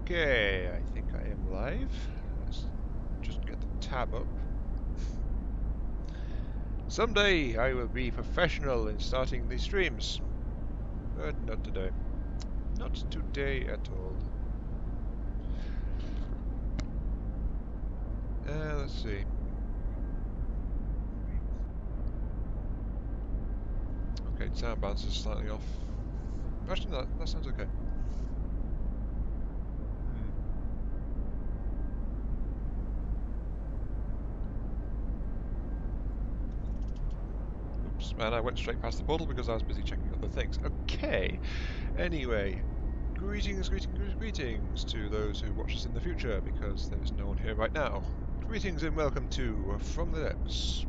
Okay, I think I am live. Let's just get the tab up. Someday I will be professional in starting these streams, but not today. Not today at all. Let's see. Okay, sound balance is slightly off. Actually, no, that sounds okay. Oops, and I went straight past the portal because I was busy checking other things. Okay, anyway, greetings to those who watch us in the future, because there is no one here right now. Greetings and welcome to From the Depths.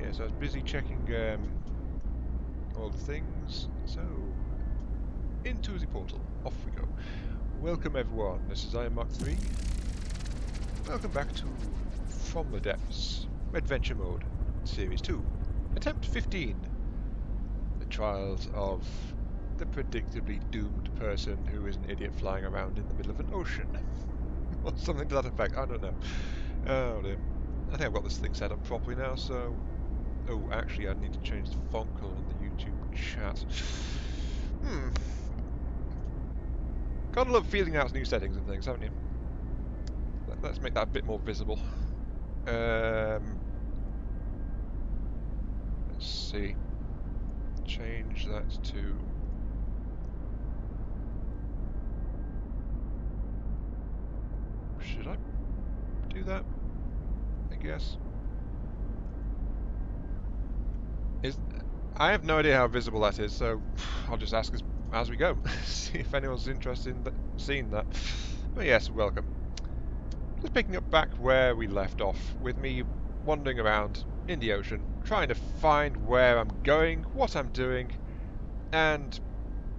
Yes, I was busy checking all the things, so into the portal, off we go. Welcome everyone, this is I Mark 3. Welcome back to From the Depths, Adventure Mode, Series 2, Attempt 15. The trials of the predictably doomed person who is an idiot flying around in the middle of an ocean. Or something to that effect, I don't know. Oh dear. I think I've got this thing set up properly now, so... Oh, actually, I need to change the font color on the YouTube chat. Gotta love feeling out new settings and things, haven't you? Let's make that a bit more visible. Let's see. Change that to... Should I do that? I guess. I have no idea how visible that is, so I'll just ask as we go. See if anyone's interested in seeing that. But yes, welcome. Just picking up back where we left off, with me wandering around in the ocean, trying to find where I'm going, what I'm doing, and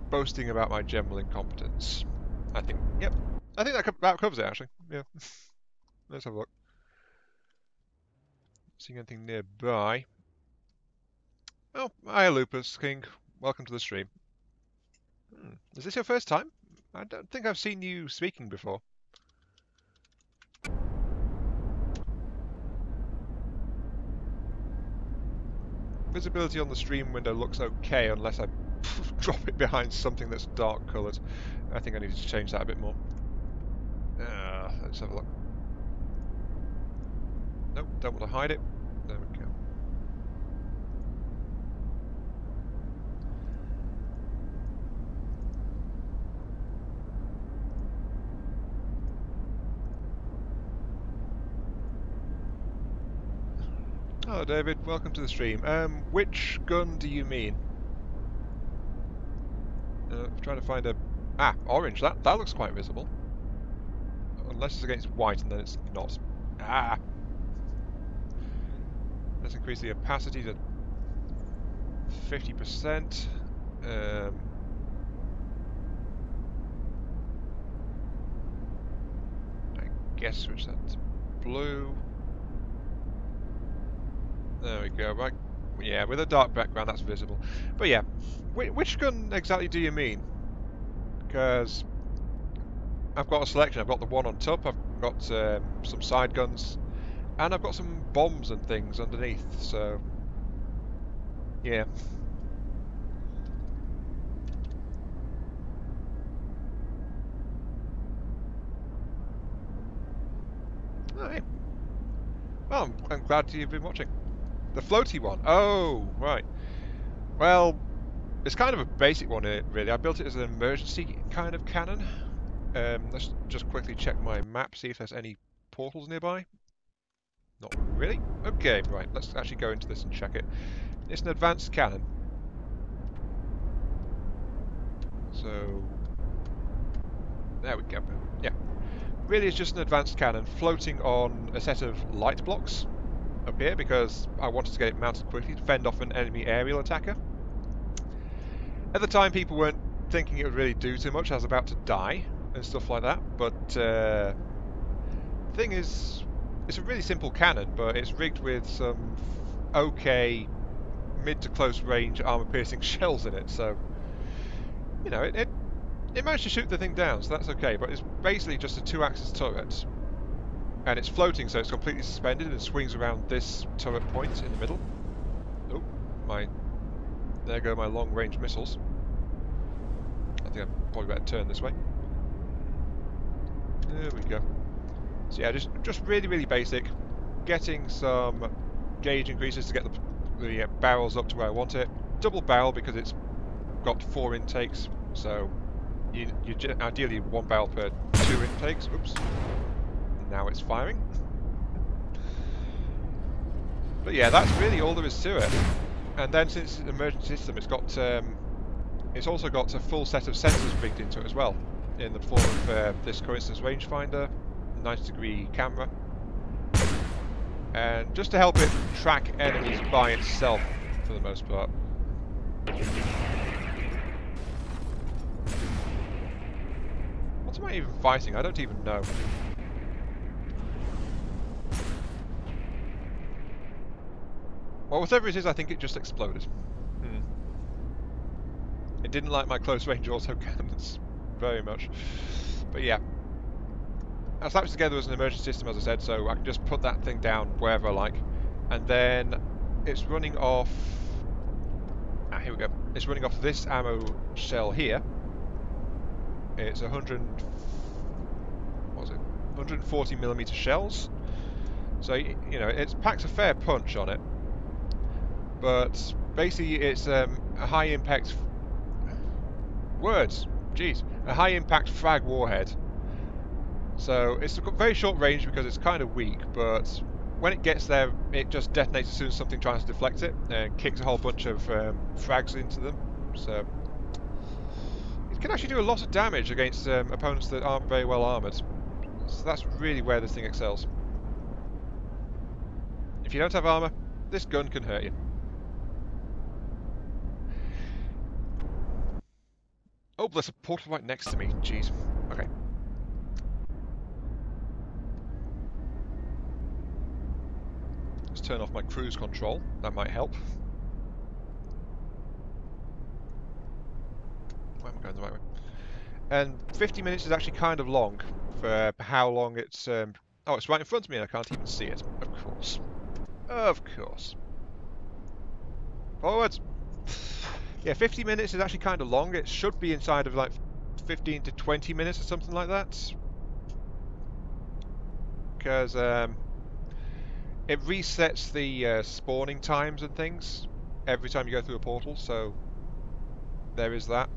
boasting about my general incompetence. I think that about covers it, actually. Yeah. Let's have a look. Seeing anything nearby. Oh, hi Lupus King. Welcome to the stream. Is this your first time? I don't think I've seen you speaking before. Visibility on the stream window looks okay unless I drop it behind something that's dark coloured. I think I need to change that a bit more. Let's have a look. Nope, don't want to hide it. There we go. Hello David, welcome to the stream. Which gun do you mean? I'm trying to find a... Ah, orange. That looks quite visible. Unless it's against white and then it's not. Ah! Let's increase the opacity to 50%. I guess switch that to blue. There we go, right. Yeah, with a dark background that's visible. But yeah, which gun exactly do you mean? Because I've got a selection. I've got the one on top, I've got some side guns, and I've got some bombs and things underneath, so... Yeah. Alright. Well, I'm glad you've been watching. The floaty one. Oh, right. Well, it's kind of a basic one, really. I built it as an emergency kind of cannon. Let's just quickly check my map, see if there's any portals nearby. Not really. Okay, right. Let's actually go into this and check it. It's an advanced cannon. So... There we go. Yeah. Really, it's just an advanced cannon floating on a set of light blocks up here because I wanted to get it mounted quickly to fend off an enemy aerial attacker. At the time, people weren't thinking it would really do too much. I was about to die and stuff like that. But thing is, it's a really simple cannon, but it's rigged with some okay mid to close range armor-piercing shells in it. So you know, it managed to shoot the thing down, so that's okay, but it's basically just a 2-axis turret. And it's floating, so it's completely suspended and swings around this turret point in the middle. Oh, there go my long-range missiles. I think I probably better turn this way. There we go. So yeah, just really, really basic. Getting some gauge increases to get the barrels up to where I want it. Double barrel because it's got 4 intakes, so you ideally 1 barrel per 2 intakes. Oops. Now it's firing. But yeah, that's really all there is to it. And then since it's an emergency system, it's also got a full set of sensors rigged into it as well, in the form of this coincidence rangefinder, 90-degree camera, and just to help it track enemies by itself for the most part. What am I even fighting? I don't even know. Well, whatever it is, I think it just exploded. It didn't like my close-range autocannons very much. But yeah. I slapped it together as an emergency system, as I said, so I can just put that thing down wherever I like. And then it's running off... Ah, here we go. It's running off this ammo shell here. It's 140mm shells. So, you know, it packs a fair punch on it. But basically it's a high impact... Words! Jeez. A high impact frag warhead. So it's got very short range because it's kind of weak, but when it gets there, it just detonates as soon as something tries to deflect it, and kicks a whole bunch of frags into them. So it can actually do a lot of damage against opponents that aren't very well armoured. So that's really where this thing excels. If you don't have armour, this gun can hurt you. Oh, there's a portal right next to me. Jeez. Okay. Let's turn off my cruise control. That might help. Why am I going the right way? And 50 minutes is actually kind of long for how long it's... Oh, it's right in front of me and I can't even see it. Of course. Of course. Forwards! Yeah, 50 minutes is actually kind of long. It should be inside of like 15 to 20 minutes or something like that. Because it resets the spawning times and things every time you go through a portal, so there is that.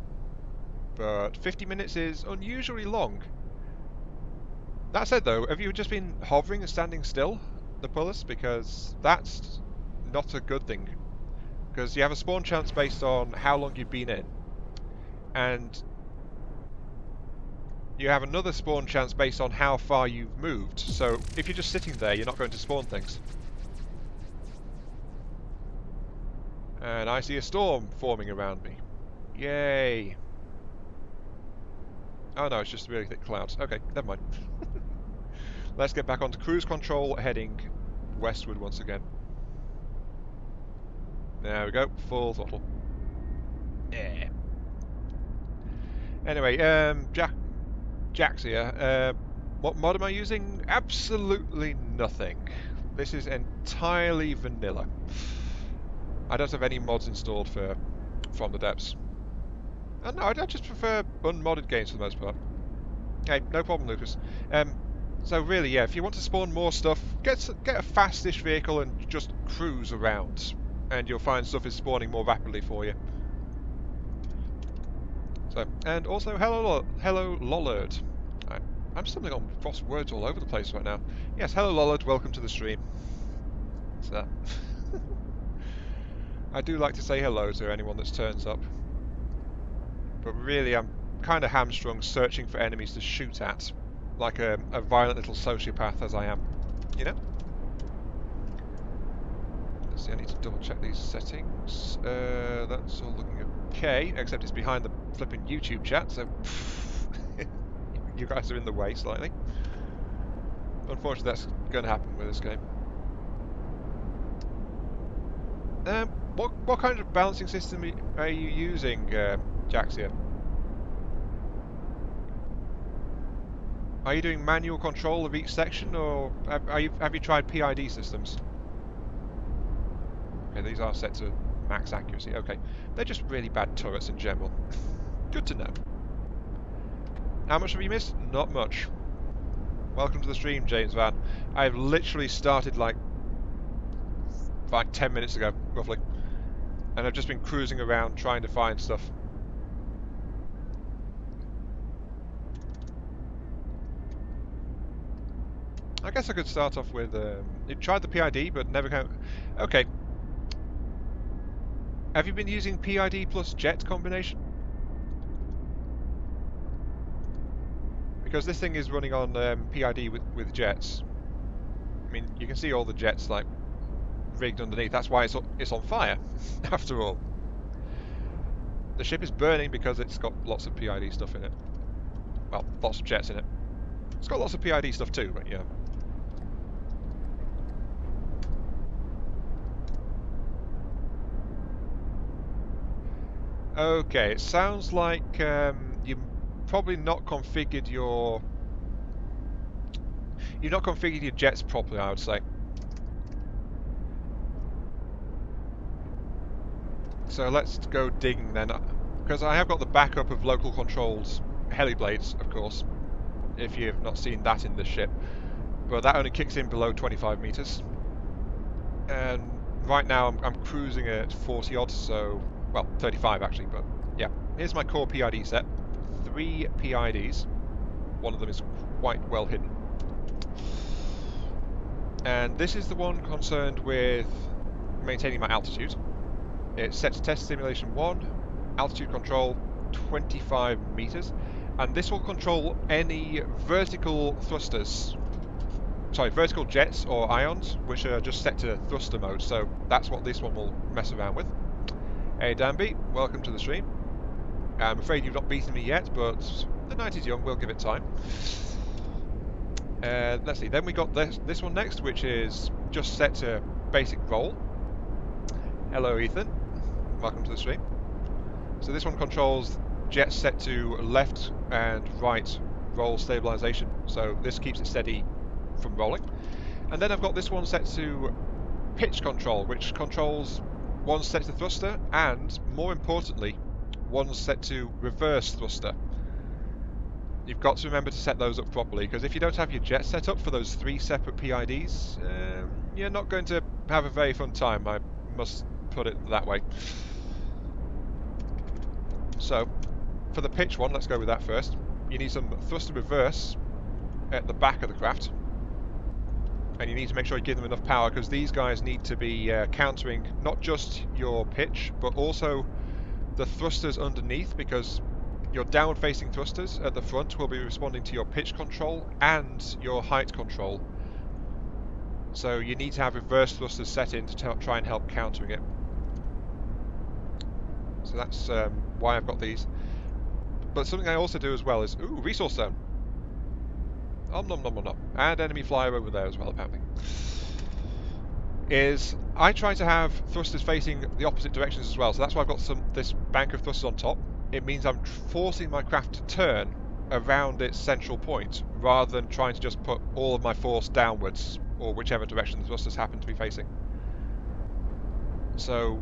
But 50 minutes is unusually long. That said though, have you just been hovering and standing still, the Pullus? Because that's not a good thing. Because you have a spawn chance based on how long you've been in. And you have another spawn chance based on how far you've moved. So if you're just sitting there, you're not going to spawn things. And I see a storm forming around me. Yay! Oh no, it's just really thick clouds. Okay, never mind. Let's get back onto cruise control, heading westward once again. There we go, full throttle. Yeah. Anyway, Jax here. What mod am I using? Absolutely nothing. This is entirely vanilla. I don't have any mods installed from the depths. No, I just prefer unmodded games for the most part. Okay, no problem, Lucas. So really, yeah, if you want to spawn more stuff, get a fastish vehicle and just cruise around, and you'll find stuff is spawning more rapidly for you. So, and also, hello Lollard. I'm stumbling on cross words all over the place right now. Yes, hello Lollard, welcome to the stream. So, I do like to say hello to anyone that turns up. But really, I'm kind of hamstrung searching for enemies to shoot at, like a violent little sociopath as I am, you know? Let's see, I need to double check these settings. That's all looking okay, except it's behind the flipping YouTube chat, so you guys are in the way slightly. Unfortunately, that's going to happen with this game. What kind of balancing system are you using, Jaxia? Are you doing manual control of each section, or have you tried PID systems? Okay, these are set to max accuracy. Okay, they're just really bad turrets in general. Good to know. How much have you missed? Not much. Welcome to the stream, James Van. I've literally started like 10 minutes ago, roughly. And I've just been cruising around trying to find stuff. I guess I could start off with... you tried the PID, but never can... Okay. Have you been using PID plus jet combination? Because this thing is running on PID with jets. I mean, you can see all the jets like rigged underneath. That's why it's on fire, after all. The ship is burning because it's got lots of PID stuff in it. Well, lots of jets in it. It's got lots of PID stuff too, but yeah. Okay, it sounds like you've probably not configured your... You've not configured your jets properly, I would say. So let's go digging then, because I have got the backup of local controls heliblades, of course, if you've not seen that in this ship. But that only kicks in below 25 meters. And right now I'm cruising at 40 odd, so... Well, 35 actually, but yeah. Here's my core PID set. 3 PIDs. One of them is quite well hidden. And this is the one concerned with maintaining my altitude. It's set to test simulation 1, altitude control 25 meters, and this will control any vertical thrusters. Sorry, vertical jets or ions, which are just set to thruster mode, so that's what this one will mess around with. Hey Danby, welcome to the stream. I'm afraid you've not beaten me yet, but the night is young, we'll give it time. Let's see, then we got this one next, which is just set to basic roll. Hello Ethan, welcome to the stream. So this one controls jets set to left and right roll stabilization, so this keeps it steady from rolling. And then I've got this one set to pitch control, which controls one set to thruster, and more importantly, one set to reverse thruster. You've got to remember to set those up properly, because if you don't have your jet set up for those 3 separate PIDs, you're not going to have a very fun time, I must put it that way. So, for the pitch one, let's go with that first. You need some thruster reverse at the back of the craft. And you need to make sure you give them enough power, because these guys need to be countering not just your pitch, but also the thrusters underneath, because your downward-facing thrusters at the front will be responding to your pitch control and your height control. So you need to have reverse thrusters set in to try and help countering it. So that's why I've got these. But something I also do as well is... Ooh, resource zone! Nom nom nom nom nom. And enemy flyer over there as well, apparently. Is I try to have thrusters facing the opposite directions as well. So that's why I've got this bank of thrusters on top. It means I'm forcing my craft to turn around its central point, rather than trying to just put all of my force downwards, or whichever direction the thrusters happen to be facing. So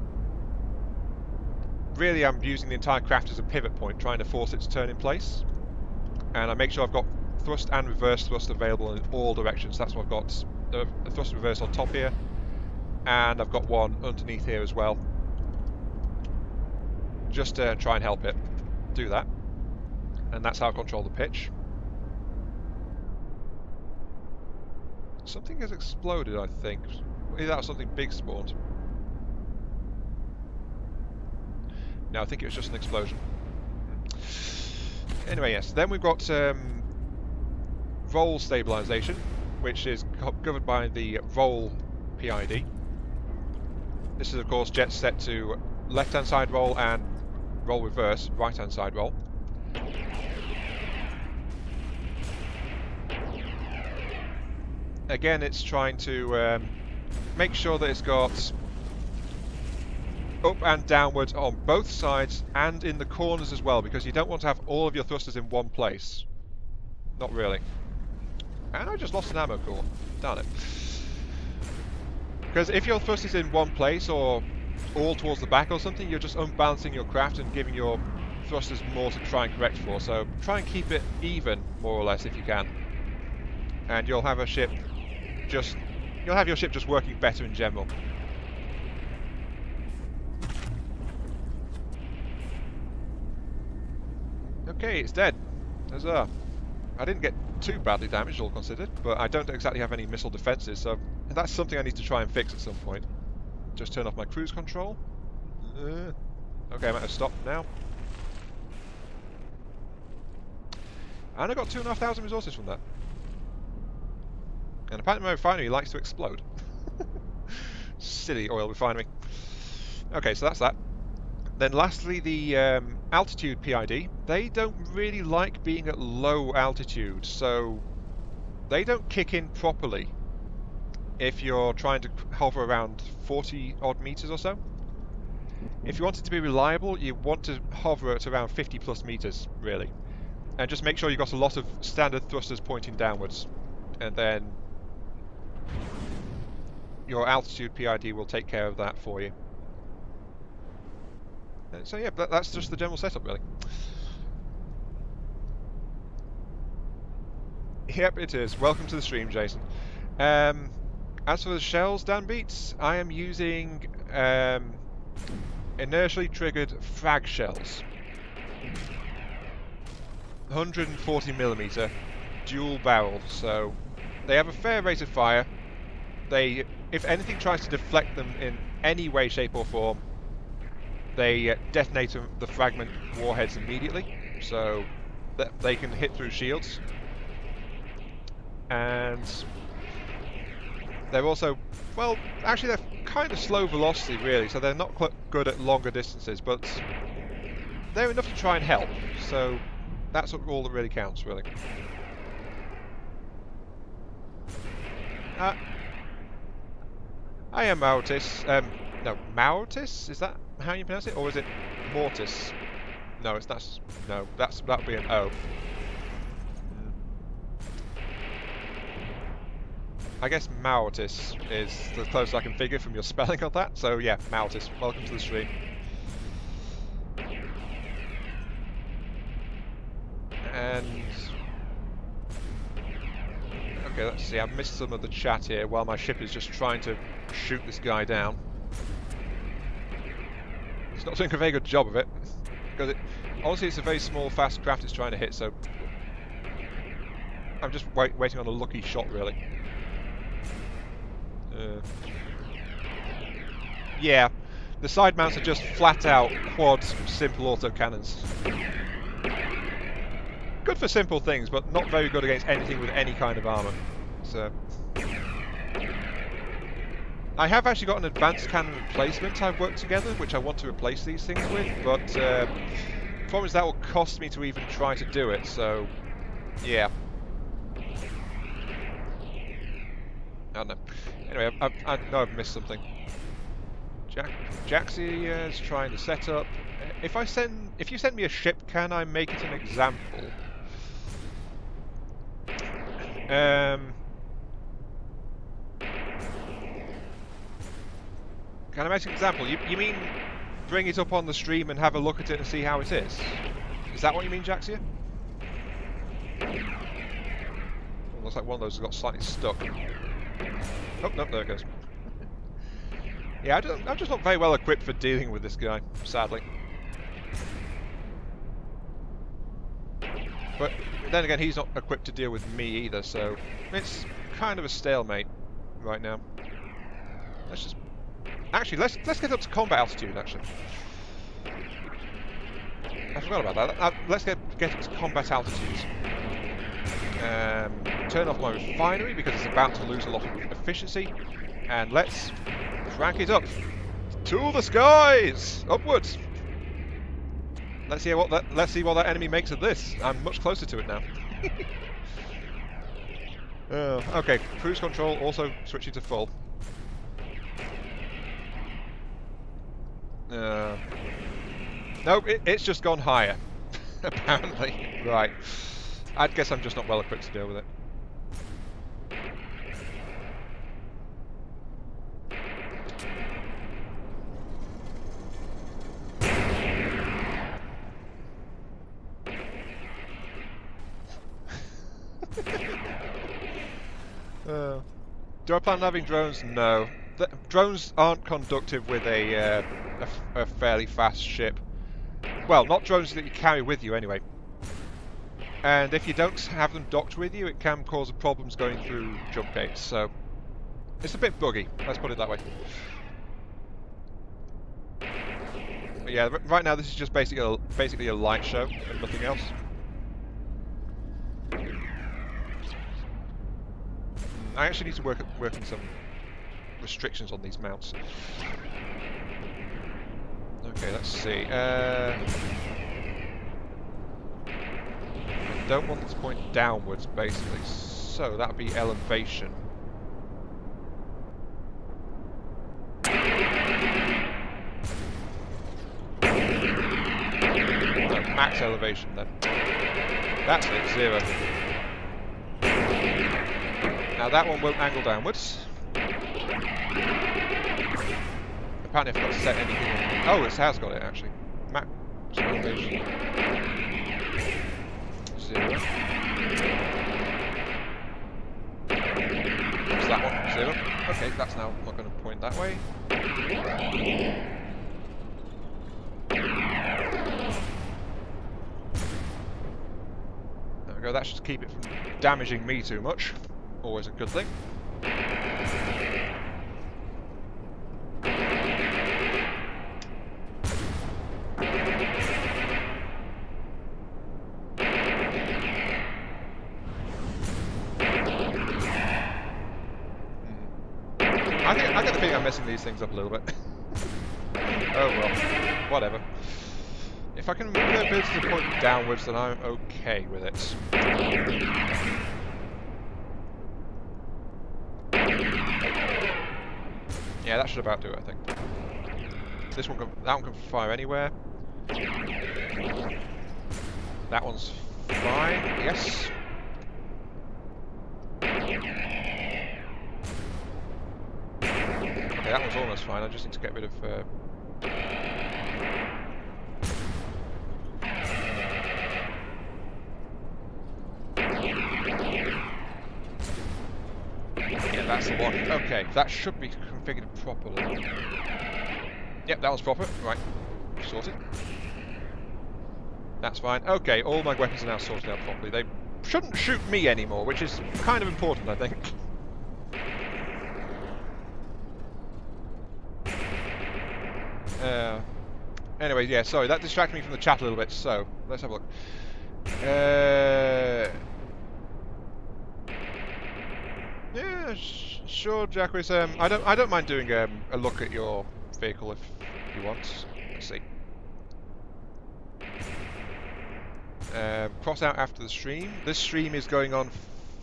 really I'm using the entire craft as a pivot point, trying to force it to turn in place. And I make sure I've got thrust and reverse thrust available in all directions. That's what I've got, a thrust reverse on top here, and I've got one underneath here as well, just to try and help it do that. And that's how I control the pitch. Something has exploded, I think. Either that or something big spawned. No, I think it was just an explosion. Anyway, yes. Then we've got roll stabilization, which is governed by the roll PID. This is, of course, jet set to left-hand side roll and roll reverse, right-hand side roll. Again, it's trying to make sure that it's got up and downwards on both sides and in the corners as well, because you don't want to have all of your thrusters in one place. Not really. And I just lost an ammo core. Darn it. Because if your thrust is in one place or all towards the back or something, you're just unbalancing your craft and giving your thrusters more to try and correct for. So try and keep it even, more or less, if you can. And you'll have a ship just... You'll have your ship just working better in general. Okay, it's dead. Huzzah. I didn't get too badly damaged, all considered, but I don't exactly have any missile defences, so that's something I need to try and fix at some point. Just turn off my cruise control. Okay, I'm at a stop now. And I got 2,500 resources from that. And apparently my refinery likes to explode. Silly oil refinery. Okay, so that's that. Then lastly, the altitude PID. They don't really like being at low altitude, so they don't kick in properly if you're trying to hover around 40 odd meters or so. If you want it to be reliable, you want to hover at around 50 plus meters, really. And just make sure you've got a lot of standard thrusters pointing downwards. And then your altitude PID will take care of that for you. So yeah, that's just the general setup, really. Yep, it is. Welcome to the stream, Jason. As for the shells, Dan Beats, I am using inertially triggered frag shells. 140mm, dual barrel, so they have a fair rate of fire. They, if anything tries to deflect them in any way, shape or form, they detonate the fragment warheads immediately, so that they can hit through shields. And they're also, well, actually they're kind of slow velocity really, so they're not good at longer distances, but they're enough to try and help, so that's all that really counts, really. I am Maurtis. No, Maurtis? Is that how you pronounce it, or is it Mortis? No, it's that's no. That'll be an O. I guess Maurtis is the closest I can figure from your spelling of that. So yeah, Maurtis. Welcome to the stream. And okay, let's see. I've missed some of the chat here while my ship is just trying to shoot this guy down. It's not doing a very good job of it, because honestly it's a very small, fast craft it's trying to hit, so I'm just waiting on a lucky shot, really. Yeah, the side mounts are just flat out quad simple auto cannons. Good for simple things, but not very good against anything with any kind of armour. So I have actually got an advanced cannon replacement I've worked together, which I want to replace these things with, but the problem is that will cost me to even try to do it, so yeah. I don't know. Anyway, I know I've missed something. Jaxie is trying to set up. If you send me a ship, can I make it an example? Can I make an example? You mean bring it up on the stream and have a look at it and see how it is? Is that what you mean, Jaxia? Oh, looks like one of those has got slightly stuck. Oh, no, there it goes. Yeah, I'm just not very well equipped for dealing with this guy, sadly. But then again, he's not equipped to deal with me either, so it's kind of a stalemate right now. Let's just... Actually, let's get up to combat altitude, actually. I forgot about that. Let's get up to combat altitude. Turn off my refinery because it's about to lose a lot of efficiency. And let's crank it up. To the skies! Upwards! Let's see what that enemy makes of this. I'm much closer to it now. Okay, cruise control also switching to full. Nope, it's just gone higher. Apparently. Right. I guess I'm just not well equipped to deal with it. Do I plan on having drones? No. Drones aren't conductive with a fairly fast ship. Well, not drones that you carry with you anyway. And if you don't have them docked with you, it can cause problems going through jump gates. So it's a bit buggy. Let's put it that way. But yeah, right now this is just basically a light show and nothing else. I actually need to work on some restrictions on these mounts. Okay, let's see. I don't want this to point downwards, basically. So that would be elevation. No, max elevation then. That's it, 0. Now that one won't angle downwards. Apparently I forgot to set anything. Oh, it has got it actually. Max elevation 0. What's that one? 0. Okay, that's now not going to point that way. There we go. That should keep it from damaging me too much. Always a good thing. I get the feeling I'm messing these things up a little bit. Oh well, whatever. If I can move their ability to point downwards, then I'm okay with it. Yeah, that should about do it, I think. This one that one can fire anywhere. That one's fine, yes. Okay, that one's almost fine, I just need to get rid of... Yeah, that's the one. Okay, that should be configured properly. Yep, that one's proper. Right, sorted. That's fine. Okay, all my weapons are now sorted out properly. They shouldn't shoot me anymore, which is kind of important, I think. Anyway, yeah, sorry, that distracted me from the chat a little bit, so let's have a look. Yeah, sure, Jacquis. I don't mind doing a look at your vehicle if you want. Let's see. Cross out after the stream. This stream is going on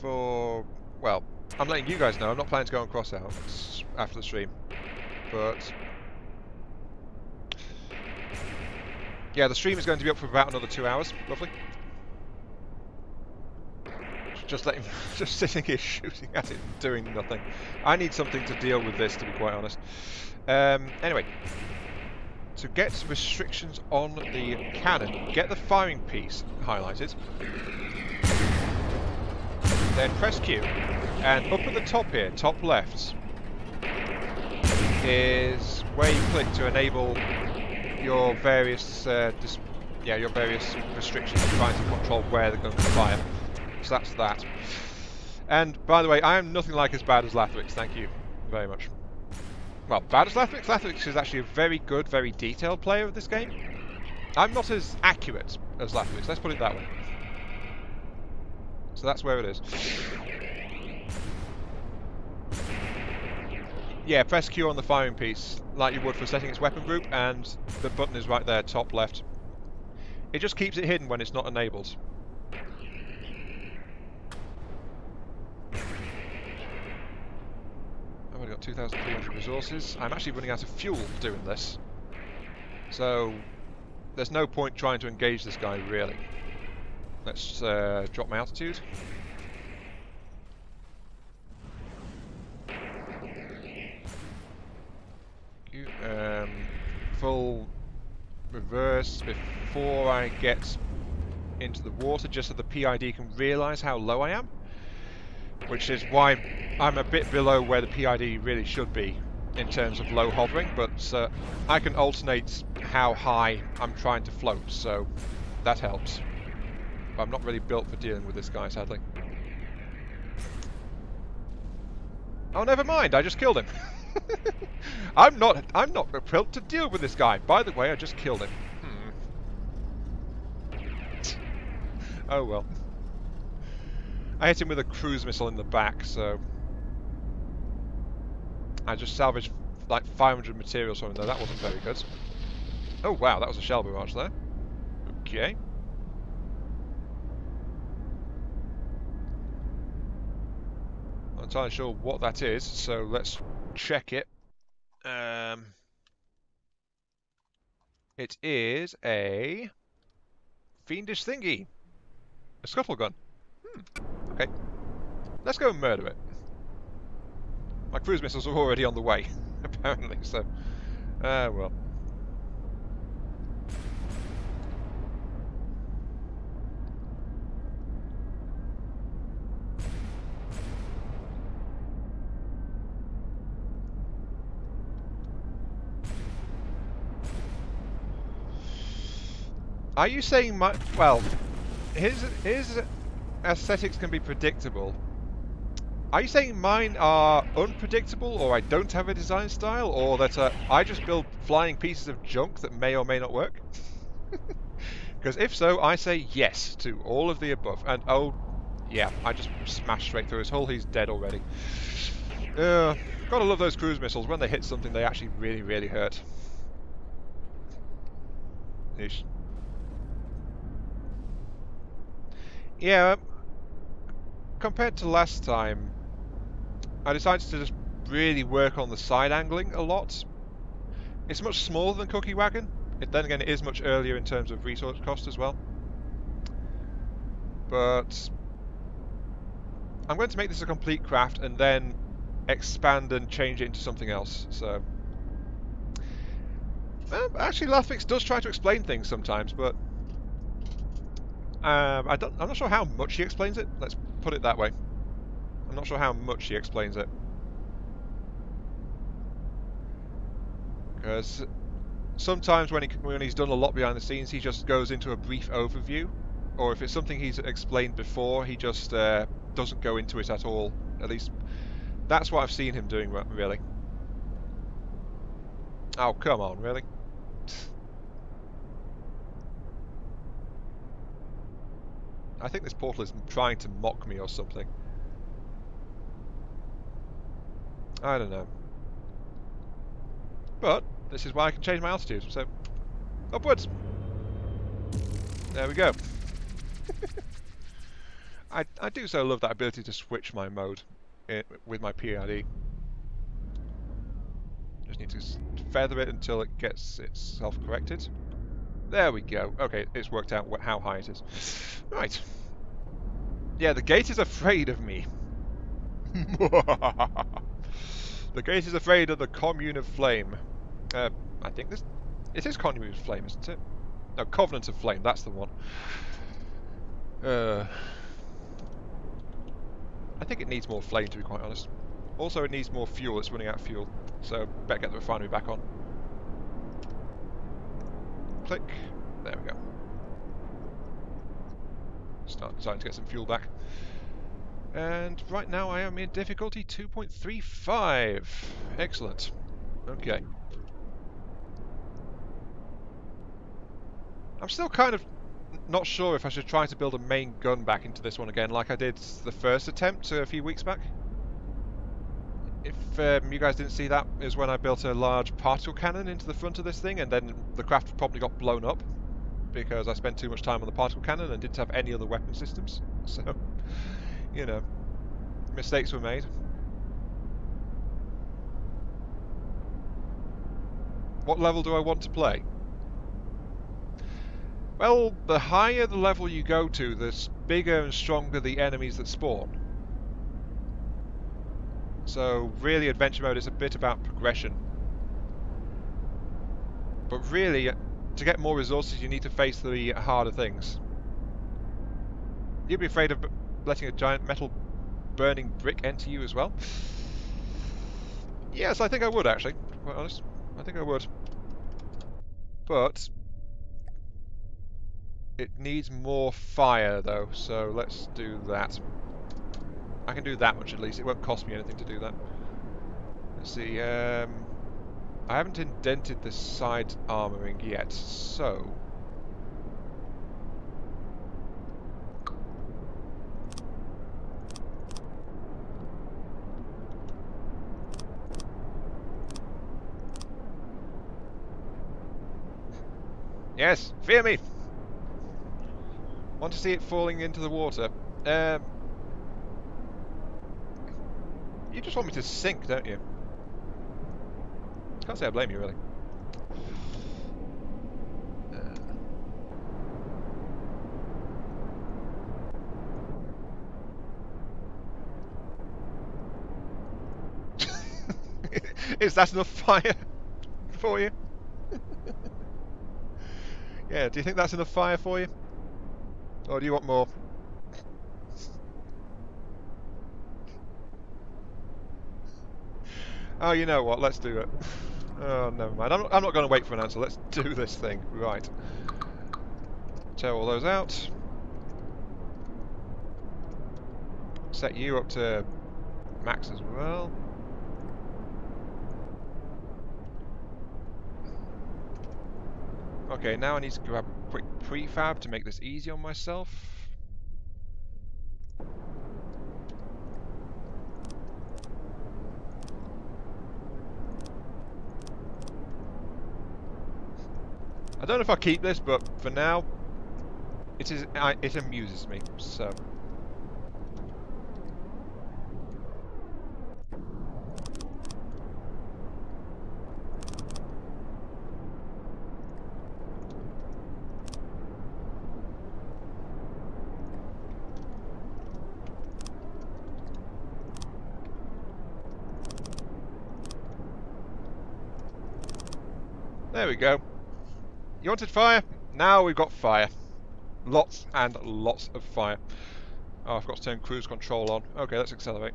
for... Well, I'm letting you guys know. I'm not planning to go on cross out after the stream. But... yeah, the stream is going to be up for about another 2 hours, roughly. Just sitting here shooting at it, doing nothing. I need something to deal with this, to be quite honest. Anyway, to get restrictions on the cannon, get the firing piece highlighted. Then press Q, and up at the top here, top left, is where you click to enable your various your various restrictions trying to control where they're going to fire. So that's that. And by the way, I am nothing like as bad as Lathrix, thank you very much. Well, bad as Lathrix? Lathrix is actually a very good, very detailed player of this game. I'm not as accurate as Lathrix, let's put it that way. So that's where it is. Yeah, press Q on the firing piece, like you would for setting its weapon group, and the button is right there, top left. It just keeps it hidden when it's not enabled. I've only got 2,300 resources. I'm actually running out of fuel doing this. So, there's no point trying to engage this guy, really. Let's drop my altitude. Full reverse before I get into the water, just so the PID can realise how low I am. Which is why I'm a bit below where the PID really should be in terms of low hovering, but I can alternate how high I'm trying to float, so that helps. But I'm not really built for dealing with this guy, sadly. Oh, never mind, I just killed him. I'm not built to deal with this guy. By the way, I just killed him. Oh well. I hit him with a cruise missile in the back, so I just salvaged like 500 materials from him there. That wasn't very good. Oh wow, that was a shell barrage there. Okay. I'm not entirely sure what that is, so let's check it. It is a fiendish thingy. A scuttle gun. Okay. Let's go and murder it. My cruise missiles are already on the way, apparently, so... well. Are you saying my... Well, his aesthetics can be predictable. Are you saying mine are unpredictable, or I don't have a design style, or that I just build flying pieces of junk that may or may not work? Because if so, I say yes to all of the above. And oh, yeah, I just smashed straight through his hull. He's dead already. Gotta love those cruise missiles. When they hit something, they actually really, really hurt. Eesh. Yeah, compared to last time, I decided to just really work on the side angling a lot. It's much smaller than Cookie Wagon. Then again, it is much earlier in terms of resource cost as well. But I'm going to make this a complete craft and then expand and change it into something else. So, actually, Lathfix does try to explain things sometimes, but I'm not sure how much he explains it. Let's put it that way. I'm not sure how much he explains it. Because sometimes when he's done a lot behind the scenes, he just goes into a brief overview. Or if it's something he's explained before, he just doesn't go into it at all. At least, that's what I've seen him doing, really. Oh, come on, really? I think this portal is trying to mock me or something. I don't know. But this is why I can change my altitude, so upwards! There we go. I do so love that ability to switch my mode with my PID. Just need to feather it until it gets itself corrected. There we go. Okay, it's worked out how high it is. Right. Yeah, the gate is afraid of me. The gate is afraid of the commune of flame. I think it is commune of flame, isn't it? No, covenant of flame. That's the one. I think it needs more flame, to be quite honest. Also, it needs more fuel. It's running out of fuel, so better get the refinery back on. Click. There we go. Starting to get some fuel back. And right now I am in difficulty 2.35. Excellent. Okay. I'm still kind of not sure if I should try to build a main gun back into this one again, like I did the first attempt a few weeks back. If you guys didn't see that, is when I built a large particle cannon into the front of this thing, and then the craft probably got blown up because I spent too much time on the particle cannon and didn't have any other weapon systems. So, you know, mistakes were made. What level do I want to play? Well, the higher the level you go to, the bigger and stronger the enemies that spawn. So really, adventure mode is a bit about progression. But really, to get more resources, you need to face the harder things. You'd be afraid of letting a giant metal burning brick enter you as well? Yes, I think I would actually, to be quite honest. I think I would. But it needs more fire though, so let's do that. I can do that much at least. It won't cost me anything to do that. Let's see. I haven't indented the side armouring yet, so yes, fear me. Want to see it falling into the water? You just want me to sink, don't you? Can't say I blame you, really. Is that enough fire for you? Yeah, do you think that's enough fire for you? Or do you want more? Oh, you know what? Let's do it. Oh, never mind. I'm not going to wait for an answer. Let's do this thing. Right. Tear all those out. Set you up to max as well. Okay, now I need to grab a quick prefab to make this easy on myself. I don't know if I'll keep this, but for now, it amuses me, so. There we go. You wanted fire? Now we've got fire. Lots and lots of fire. Oh, I forgot to turn cruise control on. Okay, let's accelerate.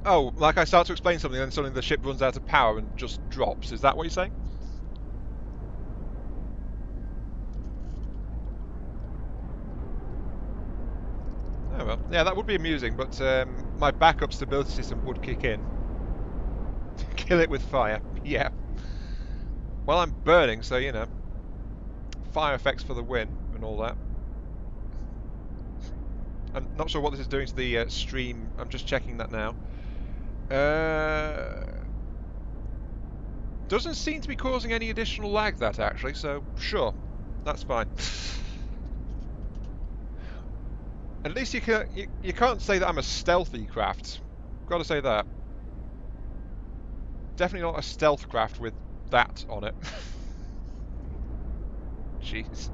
Oh, like I start to explain something and then suddenly the ship runs out of power and just drops. Is that what you're saying? Oh well, yeah, that would be amusing, but my backup stability system would kick in. Kill it with fire, yeah. Well, I'm burning, so you know. Fire effects for the win and all that. I'm not sure what this is doing to the stream. I'm just checking that now. Doesn't seem to be causing any additional lag, that actually, so sure, that's fine. At least you can't say that I'm a stealthy craft. Got to say that. Definitely not a stealth craft with that on it. Jeez.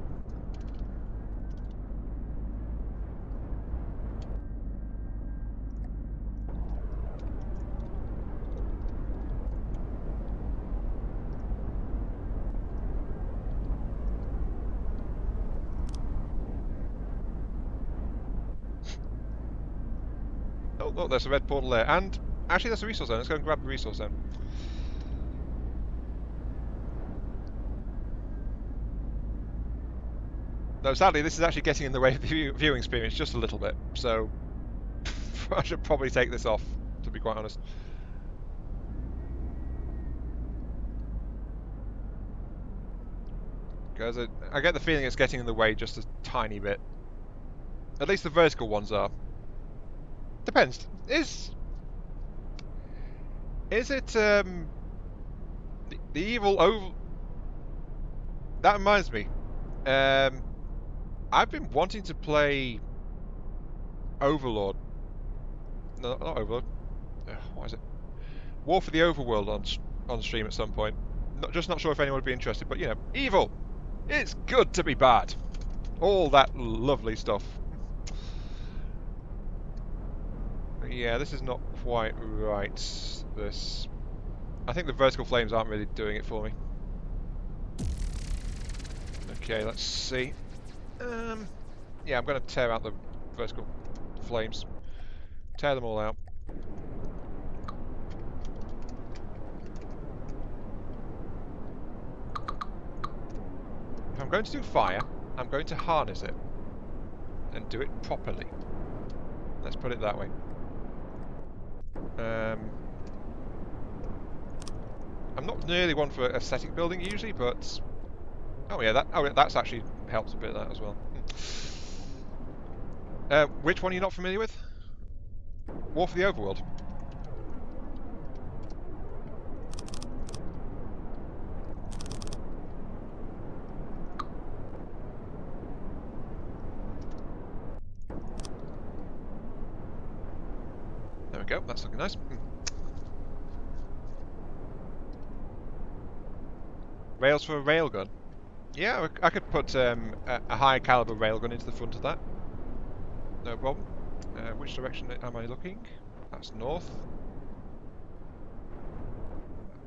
Oh, look, there's a red portal there. And actually, there's a resource zone. Let's go and grab the resource zone. Though sadly, this is actually getting in the way of the viewing experience just a little bit. So I should probably take this off, to be quite honest. Because I get the feeling it's getting in the way just a tiny bit. At least the vertical ones are. Depends. Is it the evil over? That reminds me. I've been wanting to play Overlord. No, not Overlord. What is it? War for the Overworld on stream at some point. Just not sure if anyone would be interested, but you know, evil. It's good to be bad. All that lovely stuff. Yeah, this is not quite right. This. I think the vertical flames aren't really doing it for me. Okay, let's see. Yeah, I'm going to tear out the vertical flames. Tear them all out. If I'm going to do fire, I'm going to harness it. And do it properly. Let's put it that way. I'm not nearly one for aesthetic building usually, but oh yeah, that's actually helps a bit that as well. Which one are you not familiar with? War for the Overworld. There we go. That's looking nice. Rails for a railgun. Yeah, I could put a high caliber railgun into the front of that. No problem. Which direction am I looking? That's north.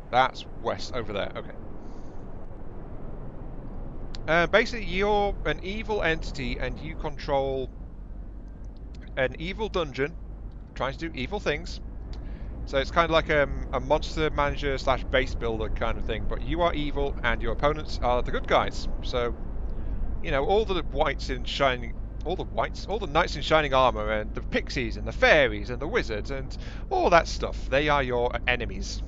That's west, over there. Okay. Basically, you're an evil entity and you control an evil dungeon trying to do evil things. So it's kind of like a monster manager slash base builder kind of thing, but you are evil and your opponents are the good guys. So, you know, all the knights in shining armor and the pixies and the fairies and the wizards and all that stuff, they are your enemies.